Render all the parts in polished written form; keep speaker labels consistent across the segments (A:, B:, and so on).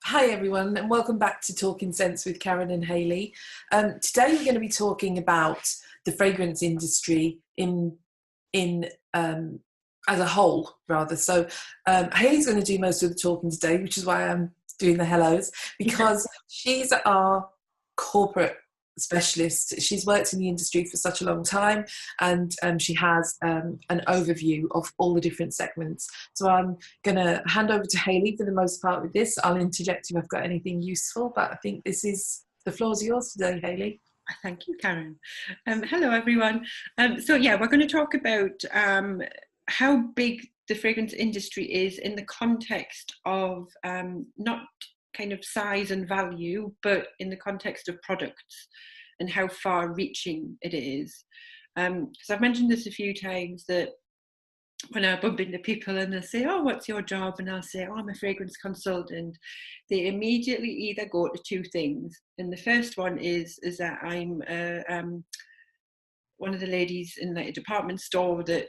A: Hi everyone, and welcome back to Talking Sense with Karen and Hayley. Today we're going to be talking about the fragrance industry in as a whole, rather. So Hayley's going to do most of the talking today, which is why I'm doing the hellos, because she's our corporate specialist. She's worked in the industry for such a long time, and she has an overview of all the different segments. So I'm going to hand over to Hayley for the most part with this. I'll interject if I've got anything useful, but I think the floor's yours today, Hayley.
B: Thank you, Karen. Hello, everyone. We're going to talk about how big the fragrance industry is in the context of not kind of size and value, but in the context of products and how far reaching it is. Because I've mentioned this a few times, that when I bump into people and they'll say, "Oh, what's your job?" and I'll say, "Oh, I'm a fragrance consultant," they immediately either go to two things. And the first one is that I'm one of the ladies in like a department store that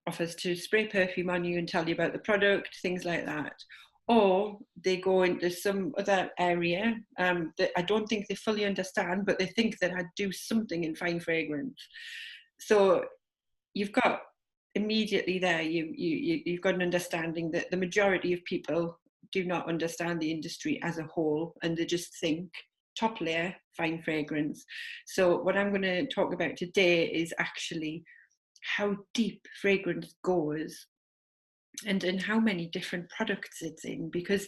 B: offers to spray perfume on you and tell you about the product, things like that. Or they go into some other area that I don't think they fully understand, but they think that I do something in fine fragrance. So you've got immediately there, you've got an understanding that the majority of people do not understand the industry as a whole, and they just think top layer, fine fragrance. So what I'm going to talk about today is actually how deep fragrance goes and how many different products it's in, because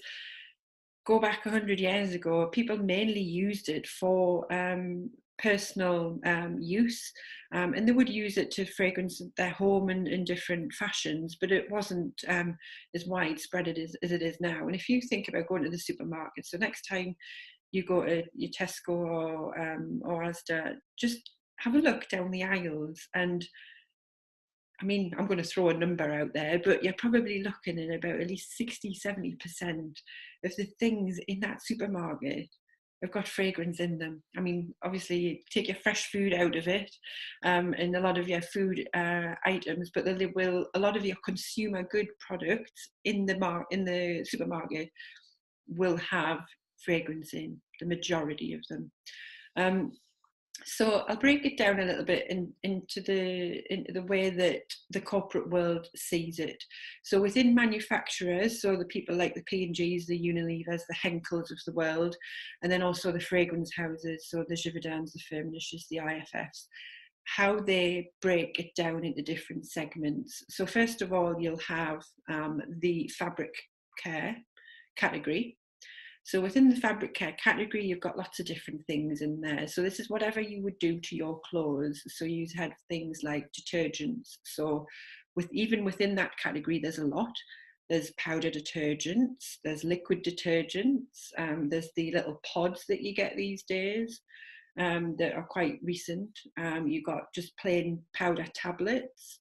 B: go back 100 years ago, people mainly used it for personal use, and they would use it to fragrance their home in different fashions, but it wasn't as widespread as it is now. And if you think about going to the supermarket, so next time you go to your Tesco or Asda, just have a look down the aisles, and I mean, I'm going to throw a number out there, but you're probably looking at about at least 60-70% of the things in that supermarket have got fragrance in them. I mean, obviously, you take your fresh food out of it, and a lot of your food items, but a lot of your consumer good products in the supermarket will have fragrance in, the majority of them. So I'll break it down a little bit into the way that the corporate world sees it. So within manufacturers, so the people like the P&Gs, the Unilevers, the Henkels of the world, and then also the fragrance houses, so the Givaudan's, the Firmenishes, the IFFs, how they break it down into different segments. So first of all, you'll have the fabric care category. So within the fabric care category, you've got lots of different things in there. So this is whatever you would do to your clothes. So you had things like detergents. So even within that category, there's a lot. There's powder detergents, there's liquid detergents, there's the little pods that you get these days that are quite recent. You've got just plain powder tablets.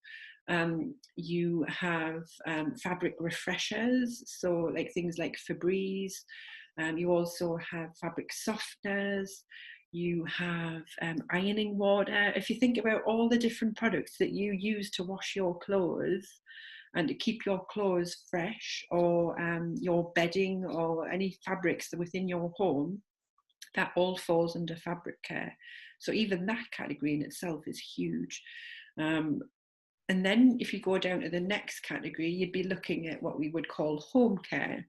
B: You have fabric refreshers, so like things like Febreze. You also have fabric softeners. You have ironing water. If you think about all the different products that you use to wash your clothes and to keep your clothes fresh, or your bedding or any fabrics that within your home, that all falls under fabric care. So even that category in itself is huge. And then if you go down to the next category, you'd be looking at what we would call home care.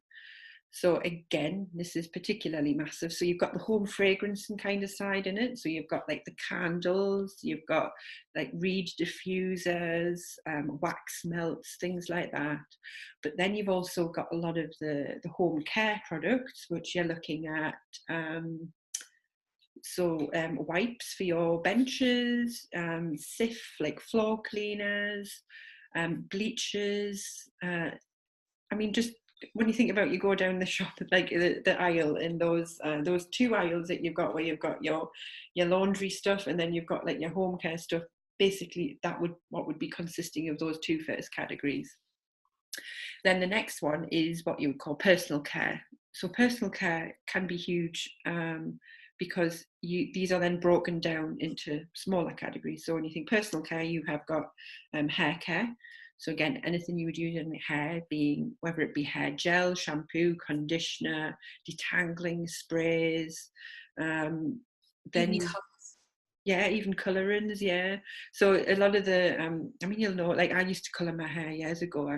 B: So again, this is particularly massive. So you've got the home fragrance and kind of side in it. So you've got like the candles, you've got like reed diffusers, wax melts, things like that. But then you've also got a lot of the home care products, which you're looking at. Wipes for your benches, Cif, like floor cleaners, bleachers. I mean, just when you think about, you go down the shop, like the aisle in those two aisles that you've got, where you've got your laundry stuff and then you've got like your home care stuff. Basically, what would be consisting of those two first categories. Then the next one is what you would call personal care. So personal care can be huge, because these are then broken down into smaller categories. So when you think personal care, you have got hair care. So again, anything you would use in your hair, being whether it be hair gel, shampoo, conditioner, detangling sprays, then
A: Even
B: you, yeah, even colorings, yeah. So a lot of the, I mean, you'll know, like I used to color my hair years ago.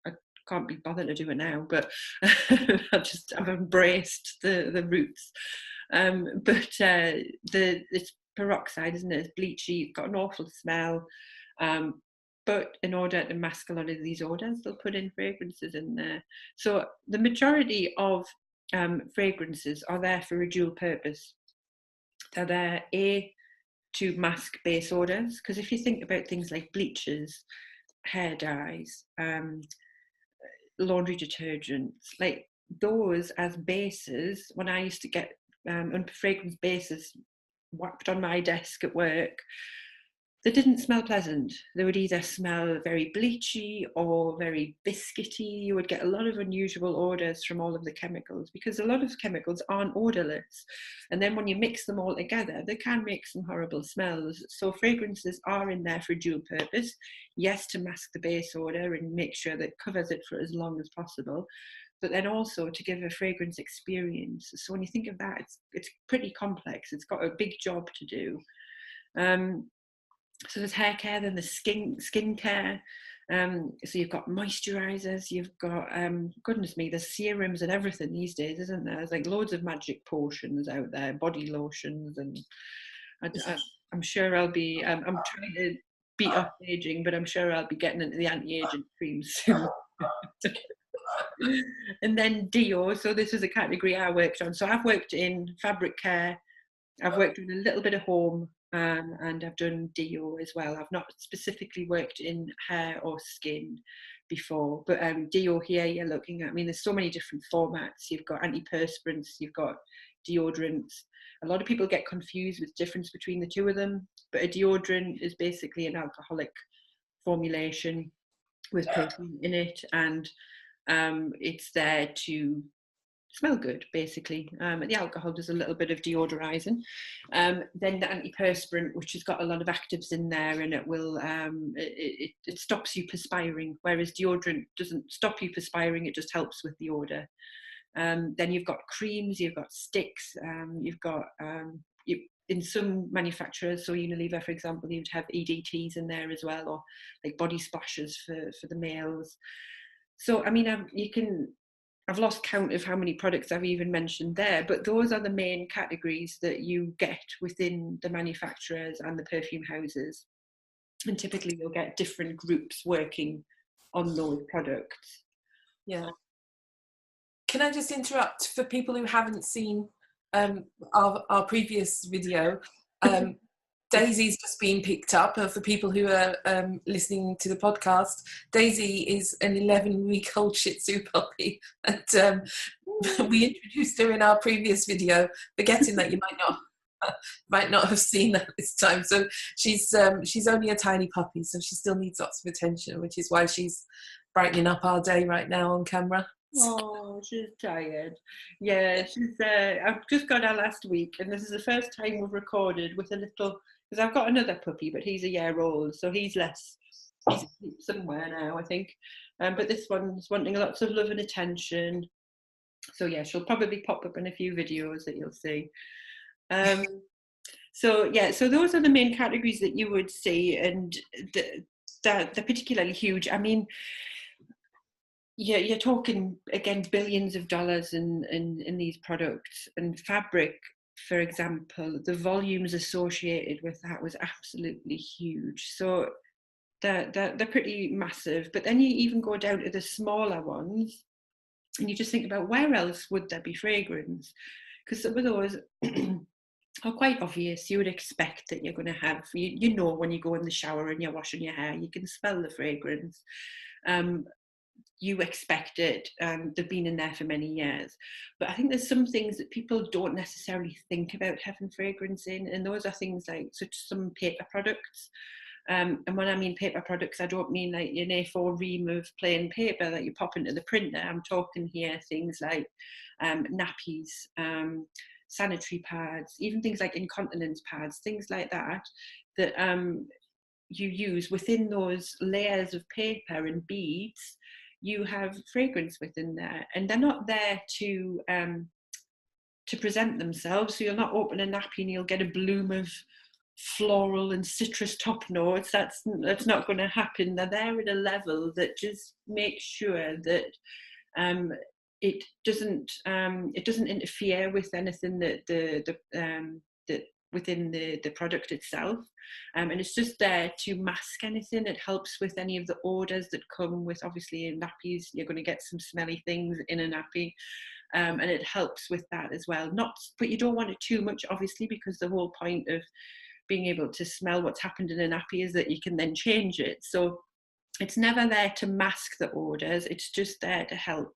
B: I can't be bothered to do it now, but I've embraced the roots. It's peroxide, isn't it? It's bleachy. It's got an awful smell. But in order to mask a lot of these odors, they'll put in fragrances in there. So the majority of fragrances are there for a dual purpose. They're there, to mask base odors, because if you think about things like bleaches, hair dyes, laundry detergents, like those as bases, when I used to get fragrance bases whacked on my desk at work, they didn't smell pleasant. They would either smell very bleachy or very biscuity. You would get a lot of unusual odors from all of the chemicals, because a lot of chemicals aren't odorless. And then when you mix them all together, they can make some horrible smells. So fragrances are in there for a dual purpose. Yes, to mask the base odor and make sure that it covers it for as long as possible, but then also to give a fragrance experience. So when you think of that, it's pretty complex. It's got a big job to do. So there's hair care, then there's skin care. So you've got moisturizers, you've got, goodness me, there's serums and everything these days, isn't there? There's like loads of magic potions out there, body lotions, and I'm sure I'll be, I'm trying to beat up aging, but I'm sure I'll be getting into the anti-aging creams soon. And then deo, so this is a category I worked on. So I've worked in fabric care, I've worked in a little bit of home, and I've done deo as well. I've not specifically worked in hair or skin before, but deo here you're looking at, I mean, there's so many different formats. You've got antiperspirants, you've got deodorants. A lot of people get confused with the difference between the two of them, but a deodorant is basically an alcoholic formulation with perfume in it, and it's there to smell good, basically. The alcohol does a little bit of deodorizing. Then the antiperspirant, which has got a lot of actives in there, and it will it stops you perspiring, whereas deodorant doesn't stop you perspiring, it just helps with the odor. Then you've got creams, you've got sticks, you've got in some manufacturers, so Unilever, for example, you'd have EDTs in there as well, or like body splashes for the males. So I mean, I've lost count of how many products I've even mentioned there, but those are the main categories that you get within the manufacturers and the perfume houses. And typically you'll get different groups working on those products.
A: Yeah. Can I just interrupt for people who haven't seen our previous video? Daisy's just been picked up. For people who are listening to the podcast, Daisy is an 11-week-old Shih Tzu puppy, and we introduced her in our previous video, forgetting that you might not have seen that this time. So she's only a tiny puppy, so she still needs lots of attention, which is why she's brightening up our day right now on camera.
B: Oh, she's tired. Yeah, she's. I've just got her last week, and this is the first time we've recorded with a little. Because I've got another puppy, but he's a year old, so he's asleep somewhere now, I think. But this one's wanting lots of love and attention. So yeah, she'll probably pop up in a few videos that you'll see. So yeah, so those are the main categories that you would see, and they're particularly huge. I mean, yeah, you're talking again billions of dollars in these products, and fabric, for example, the volumes associated with that was absolutely huge. So they're pretty massive. But then you even go down to the smaller ones, and you just think about where else would there be fragrance? Because some of those are quite obvious. You would expect that you're going to have, you know, when you go in the shower and you're washing your hair, you can smell the fragrance. You expect it, they've been in there for many years. But I think there's some things that people don't necessarily think about having fragrance in, and those are things like some paper products. And when I mean paper products, I don't mean like an A4 ream of plain paper that you pop into the printer. I'm talking here things like nappies, sanitary pads, even things like incontinence pads, things like that, that you use within those layers of paper and beads, you have fragrance within there, and they're not there to present themselves. So you'll not open a nappy and you'll get a bloom of floral and citrus top notes. That's not going to happen. They're there at a level that just makes sure that it doesn't interfere with anything that that within the product itself, and it's just there to mask anything. It helps with any of the odors that come with, obviously in nappies you're going to get some smelly things in a nappy, and it helps with that as well. But you don't want it too much, obviously, because the whole point of being able to smell what's happened in a nappy is that you can then change it. So it's never there to mask the odors, it's just there to help.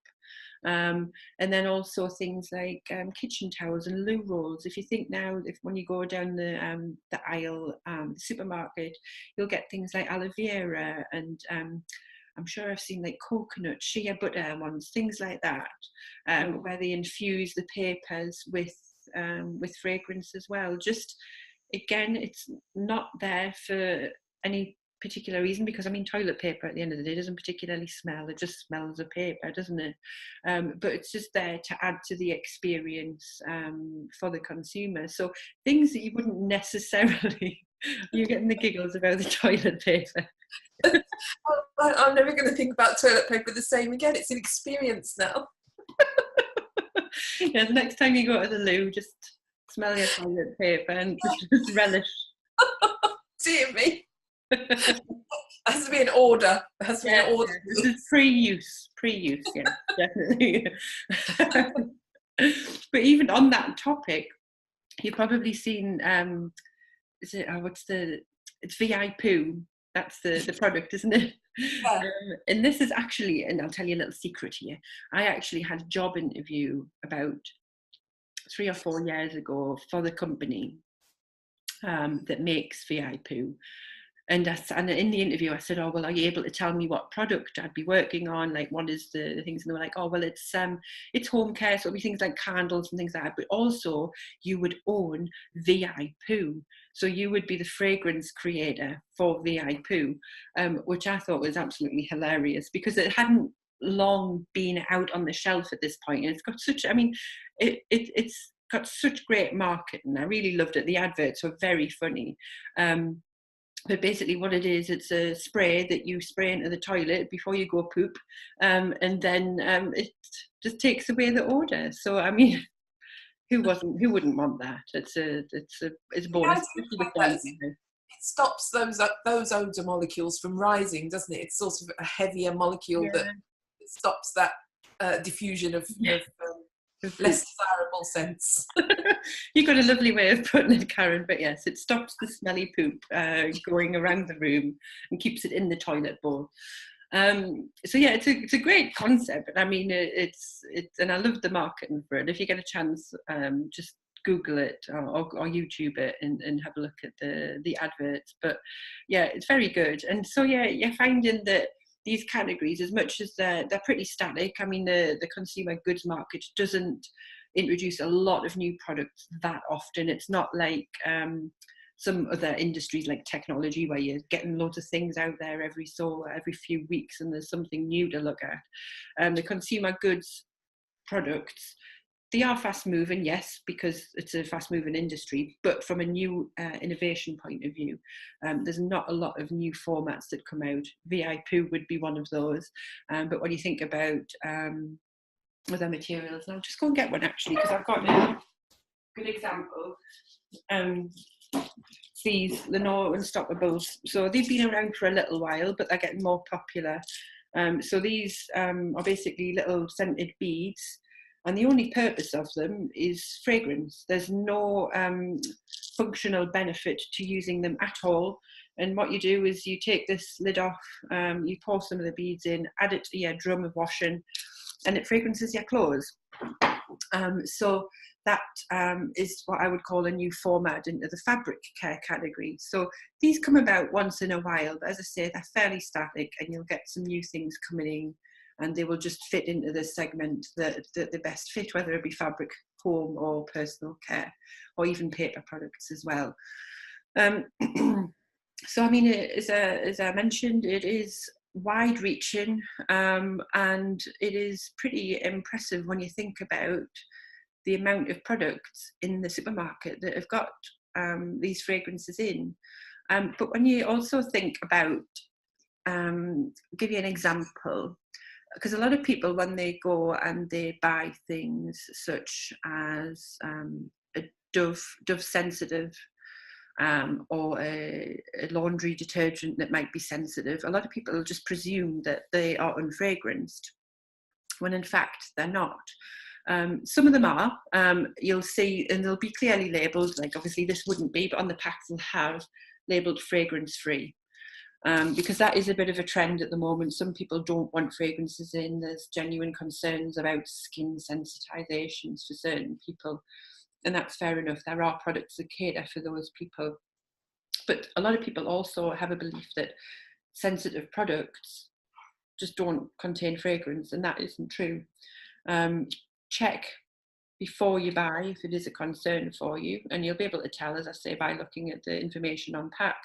B: And then also things like kitchen towels and loo rolls. If you think now, when you go down the aisle, the supermarket, you'll get things like aloe vera, and I'm sure I've seen like coconut, shea butter ones, things like that, where they infuse the papers with fragrance as well. Just, again, it's not there for any particular reason, because I mean, toilet paper at the end of the day doesn't particularly smell, it just smells of paper, doesn't it? But it's just there to add to the experience for the consumer. So things that you wouldn't necessarily you're getting the giggles about the toilet paper.
A: I'm never going to think about toilet paper the same again. It's an experience now.
B: Yeah, the next time you go to the loo, just smell your toilet paper and just relish.
A: Dear me. It has to be an order. It has to be an order.
B: This is pre-use, yeah, definitely. But even on that topic, you've probably seen, is it, it's VI Poo. That's the product, isn't it?
A: Yeah.
B: And this is actually, and I'll tell you a little secret here, I actually had a job interview about 3 or 4 years ago for the company that makes VI Poo. And in the interview, I said, "Oh, well, are you able to tell me what product I'd be working on? Like, what is the things?" And they were like, "Oh, well, it's home care, so it'll be things like candles and things like that. But also, you would own VI Poo, so you would be the fragrance creator for VI Poo," which I thought was absolutely hilarious, because it hadn't long been out on the shelf at this point. And it's got such, I mean, it's got such great marketing. I really loved it. The adverts were very funny. But basically what it is, it's a spray that you spray into the toilet before you go poop, and then it just takes away the odour. So I mean, who wouldn't want that? It's a bonus.
A: It stops those odour molecules from rising, doesn't it? It's sort of a heavier molecule that stops that diffusion of less desirable scents.
B: You've got a lovely way of putting it, Karen, but yes, it stops the smelly poop going around the room and keeps it in the toilet bowl. So yeah, it's a great concept. I mean, it's and I love the marketing for it. If you get a chance, just Google it or YouTube it and have a look at the adverts. But yeah, it's very good. And so yeah, you're finding that these categories, as much as they're pretty static, I mean, the consumer goods market doesn't introduce a lot of new products that often. It's not like some other industries like technology, where you're getting loads of things out there every few weeks and there's something new to look at. The consumer goods products, they are fast moving, yes, because it's a fast moving industry, but from a new innovation point of view, there's not a lot of new formats that come out. VI Poo would be one of those. But when you think about other materials, and I'll just go and get one actually, because I've got a good example. These Lenore Unstoppables. So they've been around for a little while, but they're getting more popular. So these are basically little scented beads, and the only purpose of them is fragrance. There's no functional benefit to using them at all. And what you do is you take this lid off, you pour some of the beads in, add it to your drum of washing, and it fragrances your clothes. So that is what I would call a new format into the fabric care category. So these come about once in a while, but as I say, they're fairly static, and you'll get some new things coming in, and they will just fit into the segment that they best fit, whether it be fabric, home, or personal care, or even paper products as well. So I mean, as I mentioned, it is wide-reaching, and it is pretty impressive when you think about the amount of products in the supermarket that have got these fragrances in. But when you also think about, give you an example, because a lot of people, when they go and they buy things such as a Dove sensitive, or a laundry detergent that might be sensitive, a lot of people just presume that they are unfragranced, when in fact they're not. Some of them are. You'll see, and they'll be clearly labelled, like obviously this wouldn't be, but on the packs they'll have labelled fragrance free. Because that is a bit of a trend at the moment. Some people don't want fragrances in. There's genuine concerns about skin sensitizations for certain people, and that's fair enough. There are products that cater for those people. But a lot of people also have a belief that sensitive products just don't contain fragrance, and that isn't true. Check before you buy if it is a concern for you, and you'll be able to tell, as I say, by looking at the information on pack.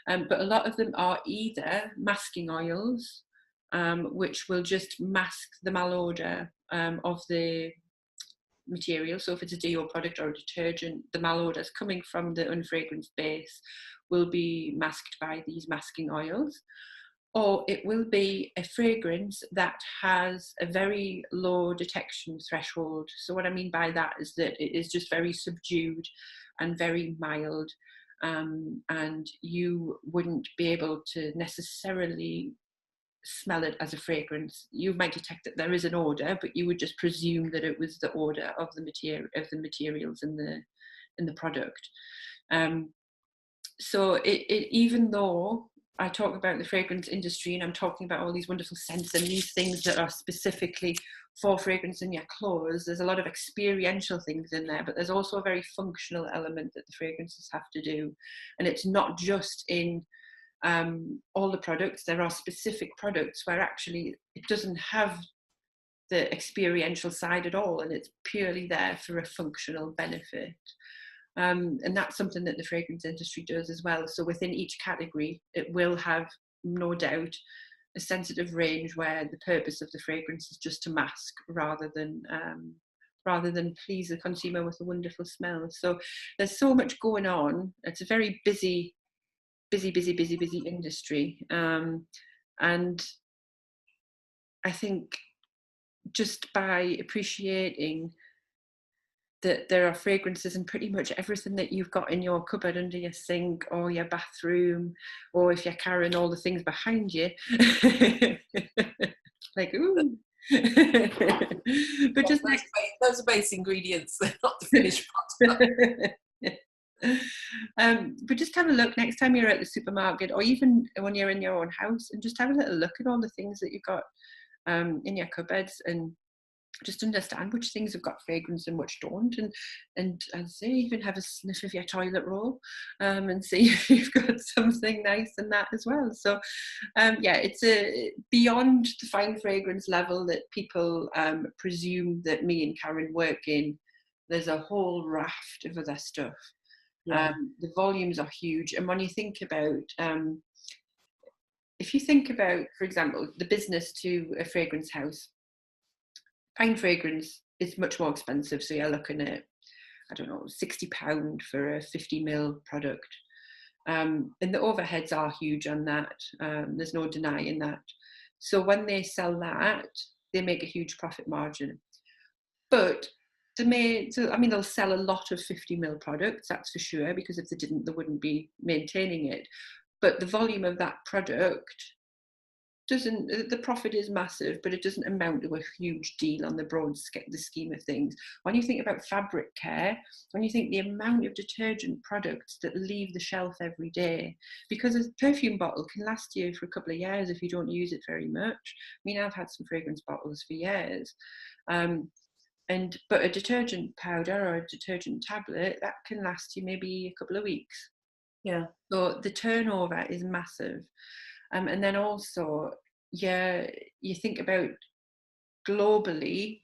B: But a lot of them are either masking oils, which will just mask the malodor of the material. So if it's a deo product or a detergent, the malodors coming from the unfragranced base will be masked by these masking oils. Or it will be a fragrance that has a very low detection threshold. So what I mean by that is that it is just very subdued and very mild, and you wouldn't be able to necessarily smell it as a fragrance. You might detect that there is an odor, but you would just presume that it was the odor of the materials in the product. So it even though I talk about the fragrance industry and I'm talking about all these wonderful scents and these things that are specifically for fragrance in your clothes, there's a lot of experiential things in there, but there's also a very functional element that the fragrances have to do. And it's not just in all the products. There are specific products where actually it doesn't have the experiential side at all, and it's purely there for a functional benefit. And that's something that the fragrance industry does as well. So within each category, it will have, no doubt, a sensitive range where the purpose of the fragrance is just to mask rather than please the consumer with a wonderful smell. So there's so much going on. It's a very busy industry. And I think just by appreciating that there are fragrances in pretty much everything that you've got in your cupboard, under your sink or your bathroom, or if you're carrying all the things behind you, like, ooh. But just like
A: those are base ingredients, they're not the finished product.
B: But just have a look next time you're at the supermarket, or even when you're in your own house, and just have a little look at all the things that you've got in your cupboards, and just understand which things have got fragrance and which don't, and as I say, even have a sniff of your toilet roll, and see if you've got something nice in that as well. So yeah, it's a beyond the fine fragrance level that people presume that me and Karen work in. There's a whole raft of other stuff. Yeah. The volumes are huge, and when you think about if you think about, for example, the business to a fragrance house, fine fragrance is much more expensive. So you're looking at, I don't know, £60 for a 50ml product. And the overheads are huge on that. There's no denying that. So when they sell that, they make a huge profit margin. But they'll sell a lot of 50ml products, that's for sure, because if they didn't, they wouldn't be maintaining it. But the volume of that product the profit is massive, but it doesn't amount to a huge deal on the scheme of things. When you think about fabric care, when you think the amount of detergent products that leave the shelf every day, because a perfume bottle can last you for a couple of years if you don't use it very much. I mean, I've had some fragrance bottles for years. But a detergent powder or a detergent tablet, that can last you maybe a couple of weeks.
A: Yeah.
B: So the turnover is massive. And then also, you think about globally,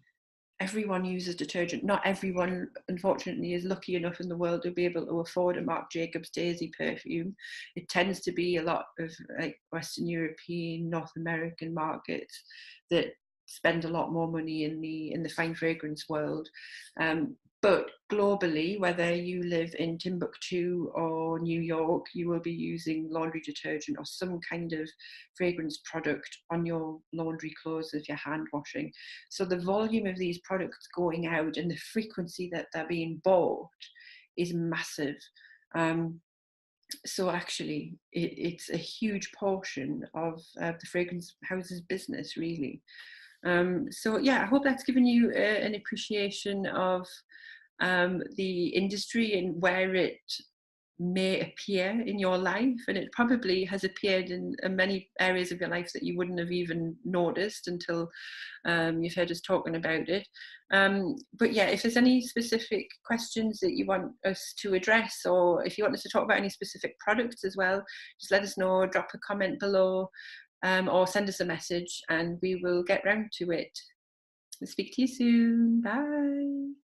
B: everyone uses detergent. Not everyone, unfortunately, is lucky enough in the world to be able to afford a Marc Jacobs Daisy perfume. It tends to be a lot of like Western European, North American markets that spend a lot more money in the fine fragrance world. But globally, whether you live in Timbuktu or New York, you will be using laundry detergent or some kind of fragrance product on your laundry clothes if you're hand washing. So the volume of these products going out and the frequency that they're being bought is massive. So actually, it's a huge portion of the fragrance house's business, really. So yeah, I hope that's given you an appreciation of the industry and where it may appear in your life, and it probably has appeared in many areas of your life that you wouldn't have even noticed until you've heard us talking about it. But yeah, if there's any specific questions that you want us to address, or if you want us to talk about any specific products as well, just let us know, drop a comment below, or send us a message and we will get round to it. I'll speak to you soon. Bye.